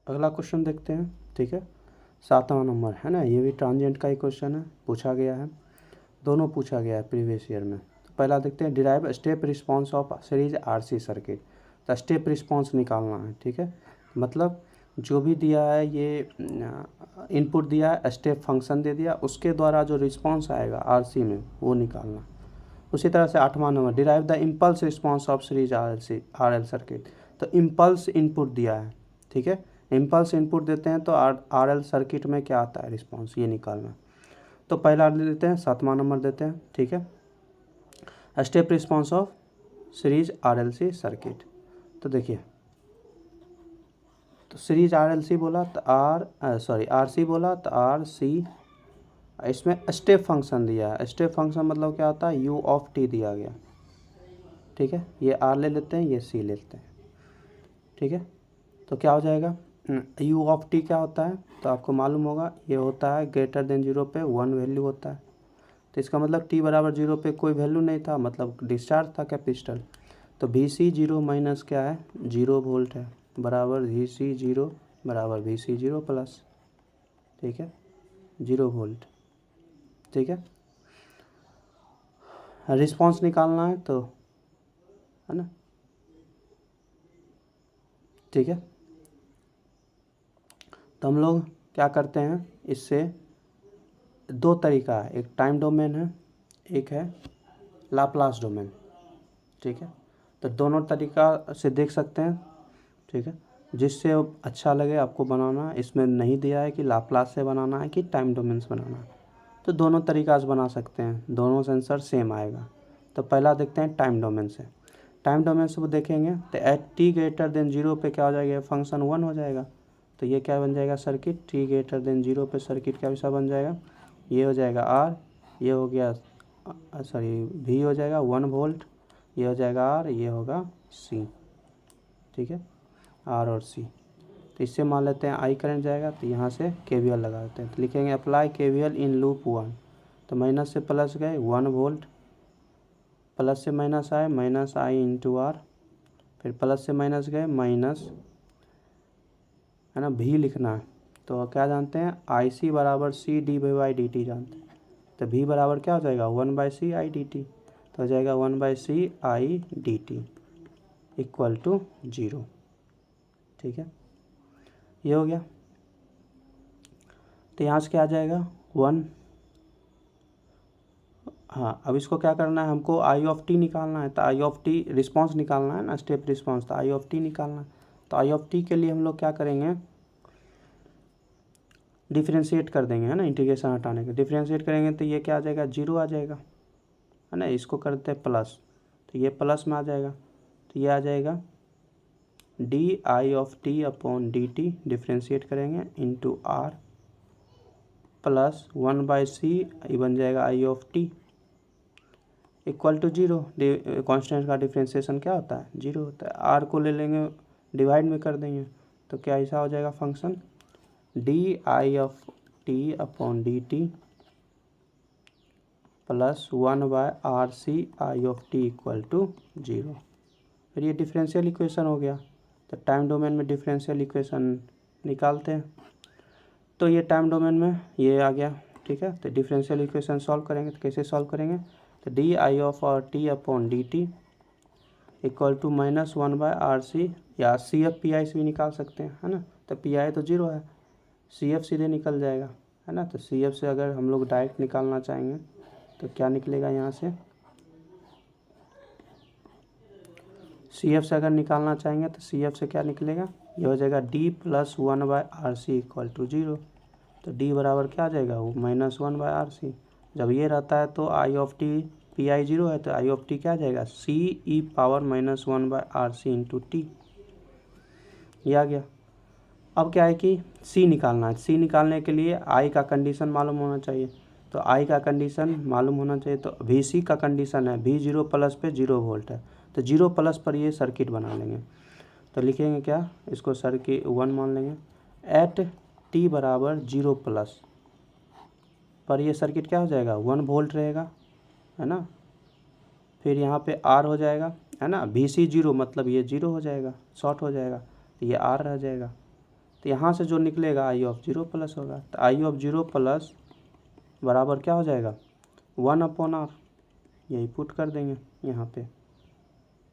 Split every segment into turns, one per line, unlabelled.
अगला क्वेश्चन देखते हैं, ठीक है, 7वां नंबर है ना, ये भी ट्रांजिएंट का ही क्वेश्चन है, पूछा गया है, दोनों पूछा गया है प्रीवियस ईयर में। तो पहला देखते हैं, derive step response of series RC circuit. तो स्टेप रिस्पॉन्स निकालना है, ठीक है, मतलब जो भी दिया है ये इनपुट दिया है, स्टेप फंक्शन दे दिया, उसके द्वारा जो रिस्पॉन्स आएगा आरसी में वो निकालना। उसी तरह से 8वां number, derive the impulse response of series RL circuit. तो इम्पल्स इनपुट दिया है, ठीक है, इम्पल्स इनपुट देते हैं तो आरएल सर्किट में क्या आता है रिस्पॉन्स, ये निकालना। तो पहला देते हैं, 7वां नंबर देते हैं, ठीक है, step response of series RLC circuit. तो देखिए, तो सीरीज आरएलसी बोला तो आरसी बोला तो आरसी, इसमें स्टेप फंक्शन दिया है। स्टेप फंक्शन मतलब क्या होता है, यू ऑफ टी दिया गया, ठीक है, ये आर ले लेते हैं, ये सी ले लेते हैं, ठीक है। तो क्या हो जाएगा, यू ऑफ टी क्या होता है, तो आपको मालूम होगा ये होता है ग्रेटर देन 0 पे 1 वैल्यू होता है। तो इसका मतलब टी बराबर 0 पे कोई वैल्यू नहीं था, मतलब डिस्चार्ज था कैपेसिटर। तो वी सी 0 माइनस क्या है, 0 वोल्ट है, बराबर वी सी 0 बराबर वी सी 0 प्लस, ठीक है, 0 वोल्ट, ठीक है। रिस्पॉन्स निकालना है तो, है ना, ठीक है। तो हम लोग क्या करते हैं, इससे दो तरीका है, एक टाइम डोमेन है, एक है लाप्लास डोमेन, ठीक है। तो दोनों तरीका से देख सकते हैं, ठीक है, जिससे अच्छा लगे आपको बनाना। इसमें नहीं दिया है कि लाप्लास से बनाना है कि टाइम डोमेन से बनाना है, तो दोनों तरीका से बना सकते हैं, दोनों से आंसर सेम आएगा। तो पहला देखते हैं टाइम डोमेन से। टाइम डोमेन से वो देखेंगे तो एट टी ग्रेटर देन 0 पे क्या हो जाएगा, फंक्शन 1 हो जाएगा। तो ये क्या बन जाएगा, सर्किट टी ग्रेटर देन 0 पे सर्किट क्या विषय बन जाएगा, ये हो जाएगा आर, ये हो गया वी हो जाएगा 1 वोल्ट, ये हो जाएगा आर, ये होगा सी, ठीक है, आर और सी। तो इससे मान लेते हैं आई करंट जाएगा, तो यहाँ से केवीएल लगा देते हैं। तो लिखेंगे अप्लाई केवीएल इन लूप 1। तो माइनस से प्लस गए 1 वोल्ट, प्लस से माइनस आए माइनस आई इंटू आर, फिर प्लस से माइनस गए माइनस, है ना, भी लिखना है। तो क्या जानते हैं, आई सी बराबर C D by D T जानते हैं। तो भी बराबर क्या हो जाएगा, 1/c आई डी टी। तो हो जाएगा 1/c I D T equal to 0, ठीक है, ये हो गया। तो यहाँ से क्या आ जाएगा 1। हाँ, अब इसको क्या करना है, हमको आई ऑफ टी निकालना है। तो आई ऑफ टी रिस्पॉन्स निकालना है ना, स्टेप रिस्पॉन्स, तो आई ऑफ टी निकालना है। तो आई ऑफ टी के लिए हम लोग क्या करेंगे, डिफ्रेंशिएट कर देंगे, है ना, इंटीग्रेशन हटाने के डिफ्रेंशिएट करेंगे तो ये क्या आ जाएगा, 0 आ जाएगा, है ना। इसको करते हैं प्लस, तो ये प्लस में आ जाएगा, तो ये आ जाएगा D I of T upon D T, differentiate करेंगे इंटू आर प्लस 1/c, ये बन जाएगा I of T equal to 0। Constant का डिफ्रेंशिएशन क्या होता है, 0 होता है। आर को ले लेंगे डिवाइड में कर देंगे, तो क्या ऐसा हो जाएगा function D I of T upon D T plus 1/RC I of T equal to 0। फिर ये डिफरेंशियल इक्वेशन हो गया। तो टाइम डोमेन में डिफरेंशियल इक्वेशन निकालते हैं। तो ये टाइम डोमेन में ये आ गया, ठीक है। तो डिफरेंशियल इक्वेशन सॉल्व करेंगे, तो कैसे सॉल्व करेंगे, तो D I of T upon D T equal to -1/RC, या सी एफ पी आई से भी निकाल सकते हैं, है ना। तो पी आई तो 0 है, सी एफ सीधे निकल जाएगा, है ना। तो सी एफ से अगर हम लोग डायरेक्ट निकालना चाहेंगे तो क्या निकलेगा, यहाँ से सी एफ से अगर निकालना चाहेंगे तो सी एफ से क्या निकलेगा, ये हो जाएगा D plus 1/RC equal to 0। तो डी बराबर क्या आ जाएगा, वो -1/RC। जब ये रहता है तो आई ऑफ टी पी आई 0 है, तो आई ऑफ टी क्या आ जाएगा, सी E power -1/RC into T, ये आ गया। अब क्या है कि सी निकालना है। सी निकालने के लिए आई का कंडीशन मालूम होना चाहिए। तो आई का कंडीशन मालूम होना चाहिए, तो वी सी का कंडीशन है वी 0 प्लस पे 0 वोल्ट है, तो 0 प्लस पर ये सर्किट बना लेंगे। तो लिखेंगे क्या, इसको सर्किट 1 मान लेंगे। एट टी बराबर 0 प्लस पर ये सर्किट क्या हो जाएगा, 1 वोल्ट रहेगा, है ना। फिर यहाँ पे आर हो जाएगा, है ना, वी सी 0 मतलब ये 0 हो जाएगा, शॉर्ट हो जाएगा, तो ये आर रह जाएगा। तो यहाँ से जो निकलेगा आई ऑफ 0 प्लस होगा। तो आई ऑफ 0 प्लस बराबर क्या हो जाएगा 1/r। यही पुट कर देंगे यहाँ पे,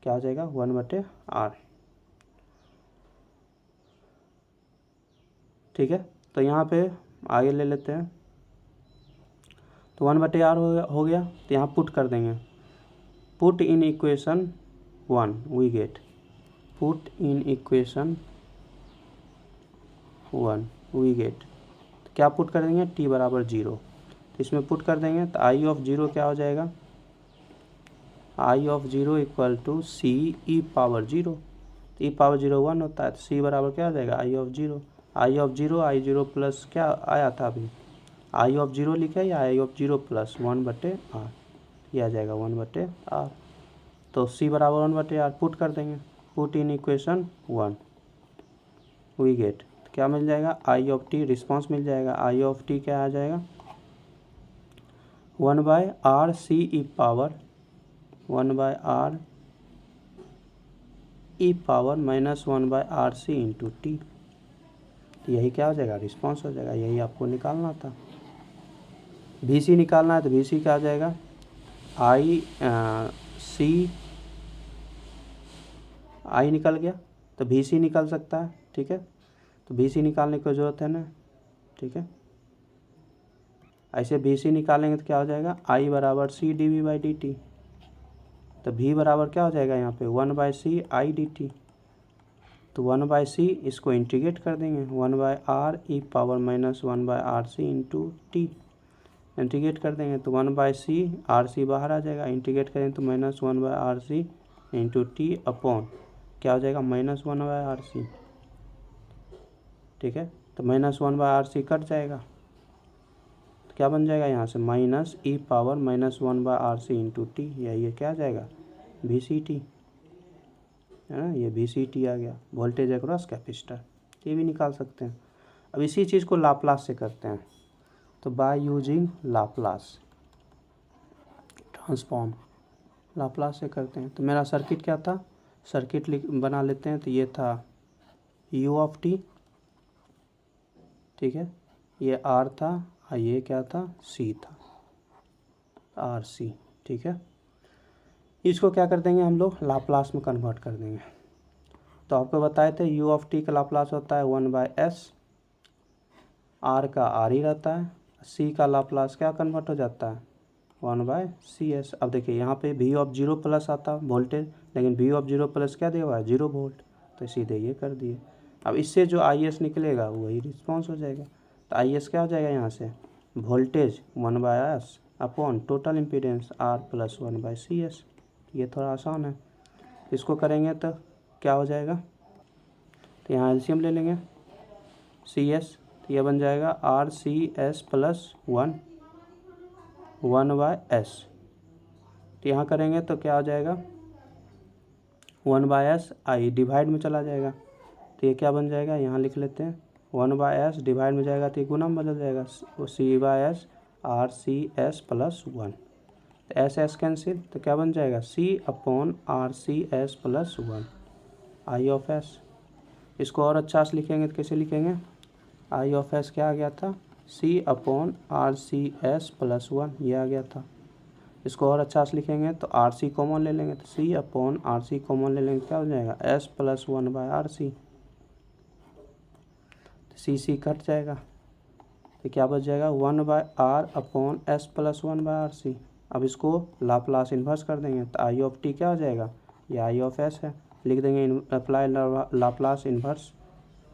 क्या हो जाएगा 1/r। ठीक है, तो यहाँ पे आगे ले लेते हैं। तो 1/r हो गया। तो यहाँ पुट कर देंगे, put in equation 1 we get, put in equation 1 we get. तो क्या पुट कर देंगे t बराबर 0। तो इसमें पुट कर देंगे तो आई ऑफ 0 क्या हो जाएगा, I of 0 equal to C E power 0। तो ई पावर 0 1 होता है, तो सी बराबर क्या हो जाएगा I of 0। I of 0 I 0 plus क्या आया था अभी, आई ऑफ 0 लिखा है या आई ऑफ 0 प्लस 1/r, ये आ जाएगा 1/r। तो सी बराबर 1/r पुट कर देंगे, put in equation 1 we get. क्या मिल जाएगा आई ऑफ टी, रिस्पॉन्स मिल जाएगा। आई ऑफ टी क्या आ जाएगा 1/r C E power 1/r E power minus 1/r C into T. यही क्या हो जाएगा रिस्पॉन्स हो जाएगा। यही आपको निकालना था। वी सी निकालना है तो वी सी क्या आ जाएगा आई सी, आई निकल गया तो वी सी निकल सकता है। ठीक है, तो वी सी निकालने की ज़रूरत है ना। ठीक है, ऐसे वी सी निकालेंगे तो क्या हो जाएगा आई बराबर C D V by D T. तो वी बराबर क्या हो जाएगा यहाँ पे 1/c आई डी टी। तो 1/c इसको इंटीग्रेट कर देंगे 1/r E power minus 1/r C into T. Integrate कर देंगे तो 1/c आर सी बाहर आ जाएगा, इंटीग्रेट करेंगे तो minus 1/r C into T upon क्या हो जाएगा माइनस 1/r सी। ठीक है, तो माइनस 1/r सी कट जाएगा तो क्या बन जाएगा यहाँ से माइनस ई power minus 1/r C into T. ये क्या आ जाएगा वी सी टी, है ना, ये वी सी टी आ गया, वोल्टेज अक्रॉस कैपेसिटर। ये भी निकाल सकते हैं। अब इसी चीज़ को लाप्लास से करते हैं। तो by using Laplace transform, Laplace से करते हैं। तो मेरा सर्किट क्या था, सर्किट बना लेते हैं। तो ये था u ऑफ टी, ठीक है, ये r था और ये क्या था c था, आर सी। ठीक है, इसको क्या कर देंगे हम लोग लाप्लास में कन्वर्ट कर देंगे। तो आपको बताए थे u ऑफ टी का लाप्लास होता है 1/s, r का r ही रहता है, c का लाप्लास क्या कन्वर्ट हो जाता है 1/cs। अब देखिए यहाँ पे v ऑफ 0 प्लस आता वोल्टेज, लेकिन v ऑफ 0 प्लस क्या दिया हुआ है 0 वोल्ट, तो सीधे ये कर दिए। अब इससे जो is निकलेगा वही रिस्पॉन्स हो जाएगा। तो is क्या हो जाएगा यहाँ से voltage 1/s upon total impedance r plus 1/cs। ये थोड़ा आसान है, इसको करेंगे तो क्या हो जाएगा। तो यहाँ एलसीएम ले लेंगे cs, तो ये बन जाएगा RCS प्लस 1/s। तो यहाँ करेंगे तो क्या हो जाएगा 1/s आई डिवाइड में चला जाएगा, तो ये क्या बन जाएगा यहाँ लिख लेते हैं 1/s डिवाइड में जाएगा तो ये गुना में बदल जाएगा c/s RCS प्लस 1। तो एस कैंसिल, तो क्या बन जाएगा c upon RCS plus 1 I of S. इसको और अच्छा से लिखेंगे तो कैसे लिखेंगे, आई ऑफ एस क्या आ गया था c अपॉन RCS प्लस 1, ये आ गया था। इसको और अच्छा से लिखेंगे तो RC कॉमन ले लेंगे, तो c अपॉन RC कॉमन ले लेंगे क्या हो जाएगा s प्लस 1/RC। तो c कट जाएगा तो क्या बच जाएगा 1/r upon s plus 1/RC। अब इसको लाप्लास इन्वर्स कर देंगे तो आई ऑफ टी क्या हो जाएगा, ये आई ऑफ एस है, लिख देंगे अप्लाई लाप्लास इन्वर्स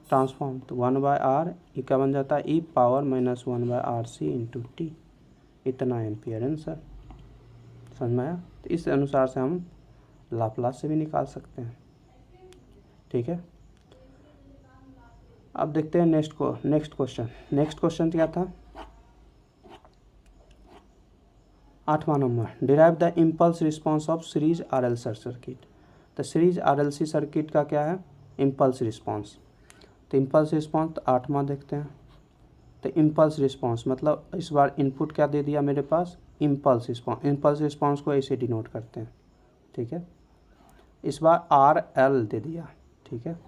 ट्रांसफॉर्म। तो 1/r ये क्या बन जाता है E power minus 1/RC into T. इतना एम्पियर आंसर समझ में आया। तो इस अनुसार से हम लाप्लास से भी निकाल सकते हैं। ठीक है, अब देखते हैं नेक्स्ट क्वेश्चन। नेक्स्ट क्वेश्चन क्या था 8वां number, derive the impulse response of series RLC circuit. तो सीरीज RLC सर्किट का क्या है इम्पल्स रिस्पॉन्स। तो इम्पल्स रिस्पॉन्स 8वां देखते हैं। तो इम्पल्स रिस्पॉन्स मतलब इस बार इनपुट क्या दे दिया मेरे पास इम्पल्स रिस्पॉन्स। इम्पल्स रिस्पॉन्स को ऐसे डिनोट करते हैं। ठीक है, इस बार RL दे दिया। ठीक है,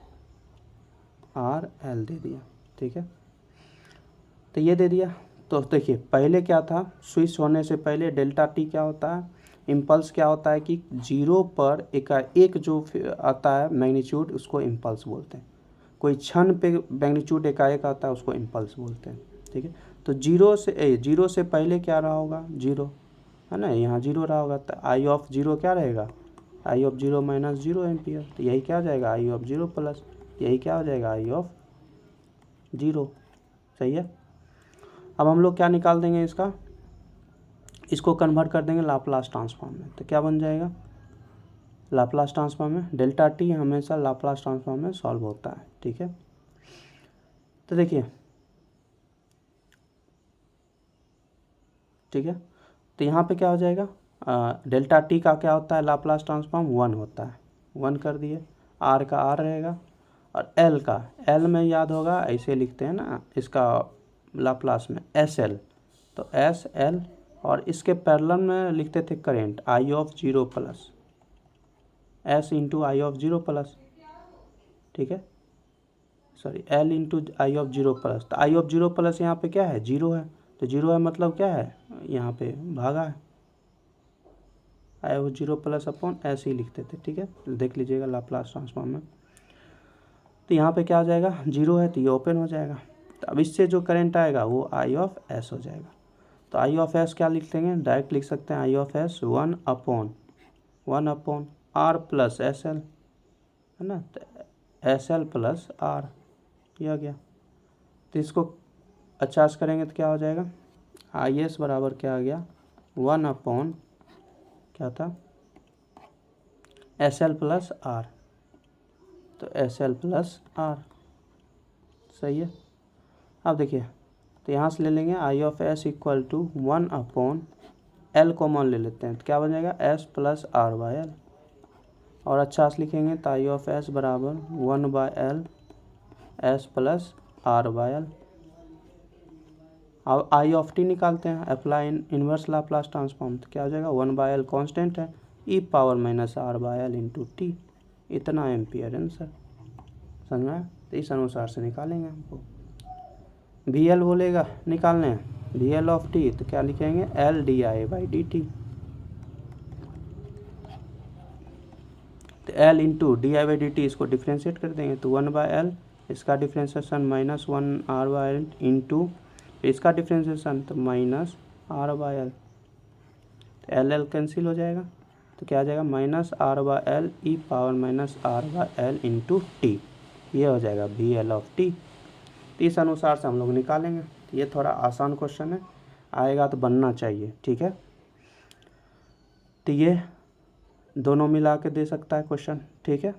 आर एल दे दिया, ठीक है। तो ये दे दिया। तो देखिए पहले क्या था, स्विच होने से पहले डेल्टा टी क्या होता है, इम्पल्स क्या होता है कि 0 पर एक जो आता है मैग्नीट्यूड उसको इम्पल्स बोलते हैं। कोई क्षण पे मैग्नीट्यूड एकाएक आता है उसको इम्पल्स बोलते हैं, ठीक है। तो 0 से पहले क्या रहा होगा, 0 है ना, यहाँ 0 रहा होगा। तो आई ऑफ 0 क्या रहेगा, आई ऑफ 0 माइनस 0 एम्पियर। तो यही क्या हो जाएगा, आई ऑफ 0 प्लस यही क्या हो जाएगा, आई ऑफ 0। सही है। अब हम लोग क्या निकाल देंगे इसका, इसको कन्वर्ट कर देंगे लाप्लास ट्रांसफॉर्म में। तो क्या बन जाएगा, लाप्लास ट्रांसफॉर्म में डेल्टा टी हमेशा लाप्लास ट्रांसफॉर्म में सॉल्व होता है, ठीक है। तो देखिए, ठीक है। तो यहाँ पे क्या हो जाएगा, डेल्टा टी का क्या होता है लाप्लास ट्रांसफॉर्म, 1 होता है, 1 कर दिए। आर का आर रहेगा, और एल का, एल में याद होगा ऐसे लिखते हैं ना इसका लाप्लास में, एस एल। तो एस एल, और इसके पैरेलल में लिखते the current, I of 0 plus S into I of 0 plus, ठीक है, sorry L into I of 0 plus. तो आई ऑफ 0 प्लस यहाँ पे क्या है, 0 है। तो 0 है मतलब क्या है, यहाँ पे भागा है, आई ऑफ 0 प्लस अपॉन ऐसे ही लिखते थे, ठीक है। देख लीजिएगा लाप्लास ट्रांसफॉर्म में। तो यहाँ पे क्या हो जाएगा, 0 है तो ये ओपन हो जाएगा। तो अब इससे जो करंट आएगा वो आई ऑफ एस हो जाएगा। तो आई ऑफ एस क्या लिख लेंगे, डायरेक्ट लिख सकते हैं I of S 1 upon R plus S L, है ना। तो एस एल प्लस आर, ये हो गया। तो इसको 50 करेंगे तो क्या हो जाएगा, आई एस बराबर क्या आ गया, 1 अपॉन क्या था, एस एल प्लस आर। तो एस एल प्लस आर, सही है। अब देखिए, तो यहाँ से ले लेंगे I of S equal to 1 upon L common ले लेते हैं। तो क्या बन जाएगा, S plus R by L, और अच्छा से लिखेंगे तो आई ऑफ एस बराबर 1 by L S plus R by L. अब आई ऑफ टी निकालते हैं, अप्लाई इनवर्स लाप्लास ट्रांसफॉर्म। तो क्या हो जाएगा, 1 बाई एल कॉन्स्टेंट है, E power minus R by L into T, इतना एम्पियर आंसर, समझ में आया। तो इस अनुसार से निकालेंगे हमको। वी एल बोलेगा निकालने, वी एल ऑफ टी, तो क्या लिखेंगे, L D I by D T. तो L into D I by D T, इसको डिफ्रेंशिएट कर देंगे तो 1 बाई एल, इसका differentiation minus 1 R by L into इसका डिफ्रेंशिएशन तो माइनस आर बाई एल। तो एल एल कैंसिल हो जाएगा, तो क्या आ जाएगा, minus R by L E power minus R by L into T, ये हो जाएगा वी एल ऑफ टी। तो इस अनुसार से हम लोग निकालेंगे। तो ये थोड़ा आसान क्वेश्चन है, आएगा तो बनना चाहिए, ठीक है। तो ये दोनों मिला के दे सकता है क्वेश्चन, ठीक है।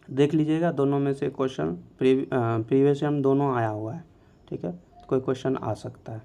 देख लीजिएगा दोनों में से क्वेश्चन प्रीवियस में दोनों आया हुआ है, ठीक है। कोई क्वेश्चन आ सकता है।